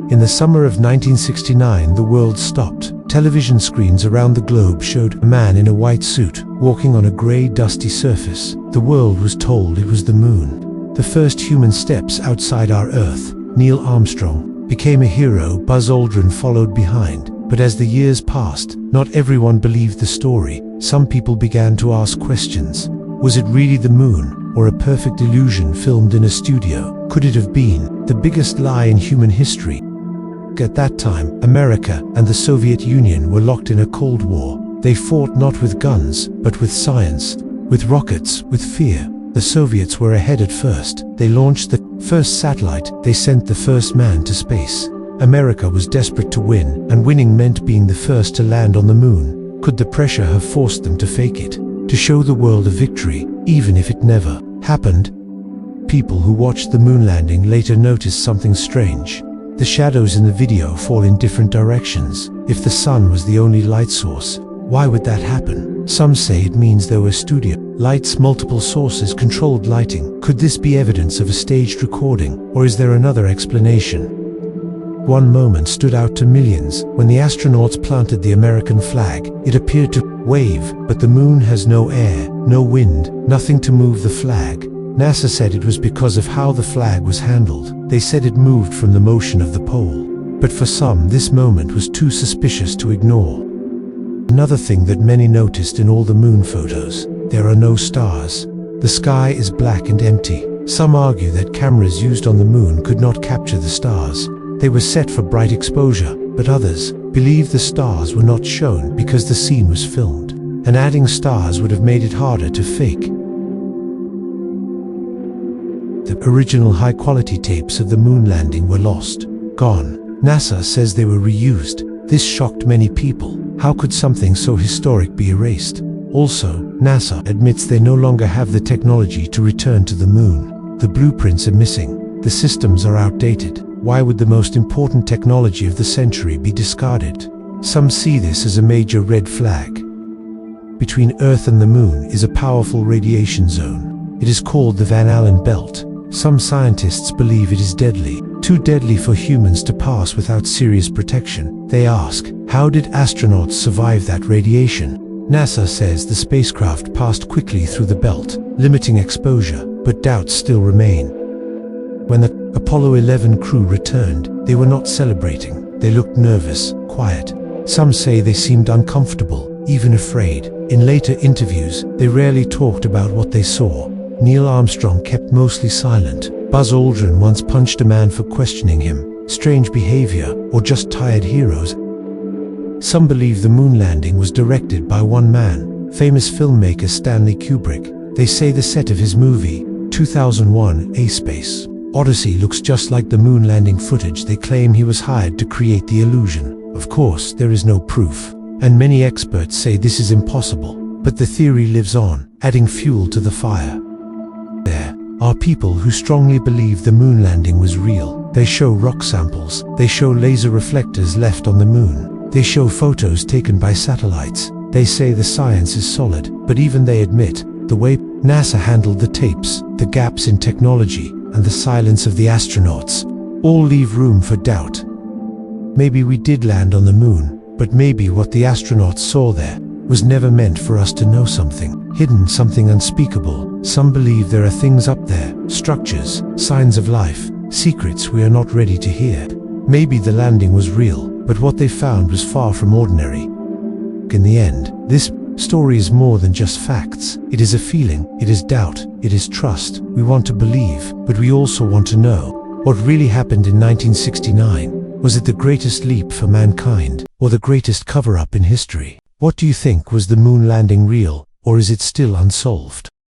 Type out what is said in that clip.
In the summer of 1969, the world stopped. Television screens around the globe showed a man in a white suit walking on a grey, dusty surface. The world was told it was the moon. The first human steps outside our Earth. Neil Armstrong became a hero. Buzz Aldrin followed behind. But as the years passed, not everyone believed the story. Some people began to ask questions. Was it really the moon, or a perfect illusion filmed in a studio? Could it have been the biggest lie in human history? At that time, America and the Soviet Union were locked in a Cold War. They fought not with guns, but with science, with rockets, with fear. The Soviets were ahead at first. They launched the first satellite. They sent the first man to space. America was desperate to win, and winning meant being the first to land on the moon. Could the pressure have forced them to fake it, to show the world a victory, even if it never happened? People who watched the moon landing later noticed something strange. The shadows in the video fall in different directions. If the sun was the only light source, why would that happen? Some say it means there were studio lights, multiple sources, controlled lighting. Could this be evidence of a staged recording, or is there another explanation? One moment stood out to millions. When the astronauts planted the American flag, it appeared to wave, but the moon has no air, no wind, nothing to move the flag. NASA said it was because of how the flag was handled. They said it moved from the motion of the pole. But for some, this moment was too suspicious to ignore. Another thing that many noticed in all the moon photos: there are no stars. The sky is black and empty. Some argue that cameras used on the moon could not capture the stars. They were set for bright exposure, but others believe the stars were not shown because the scene was filmed, and adding stars would have made it harder to fake. The original high-quality tapes of the moon landing were lost, gone. NASA says they were reused. This shocked many people. How could something so historic be erased? Also, NASA admits they no longer have the technology to return to the moon. The blueprints are missing. The systems are outdated. Why would the most important technology of the century be discarded? Some see this as a major red flag. Between Earth and the moon is a powerful radiation zone. It is called the Van Allen Belt. Some scientists believe it is deadly, too deadly for humans to pass without serious protection. They ask, how did astronauts survive that radiation? NASA says the spacecraft passed quickly through the belt, limiting exposure, but doubts still remain. When the Apollo 11 crew returned, they were not celebrating. They looked nervous, quiet. Some say they seemed uncomfortable, even afraid. In later interviews, they rarely talked about what they saw. Neil Armstrong kept mostly silent. Buzz Aldrin once punched a man for questioning him. Strange behavior, or just tired heroes? Some believe the moon landing was directed by one man, famous filmmaker Stanley Kubrick. They say the set of his movie, 2001: A Space Odyssey, looks just like the moon landing footage. They claim he was hired to create the illusion. Of course, there is no proof, and many experts say this is impossible. But the theory lives on, adding fuel to the fire. There are people who strongly believe the moon landing was real. They show rock samples. They show laser reflectors left on the moon. They show photos taken by satellites. They say the science is solid, but even they admit the way NASA handled the tapes, the gaps in technology, and the silence of the astronauts all leave room for doubt. Maybe we did land on the moon, but maybe what the astronauts saw there was never meant for us to know. Something hidden, something unspeakable. Some believe there are things up there, structures, signs of life, secrets we are not ready to hear. Maybe the landing was real, but what they found was far from ordinary. In the end, this story is more than just facts. It is a feeling, it is doubt, it is trust. We want to believe, but we also want to know. What really happened in 1969? Was it the greatest leap for mankind, or the greatest cover-up in history? What do you think? Was the moon landing real, or is it still unsolved?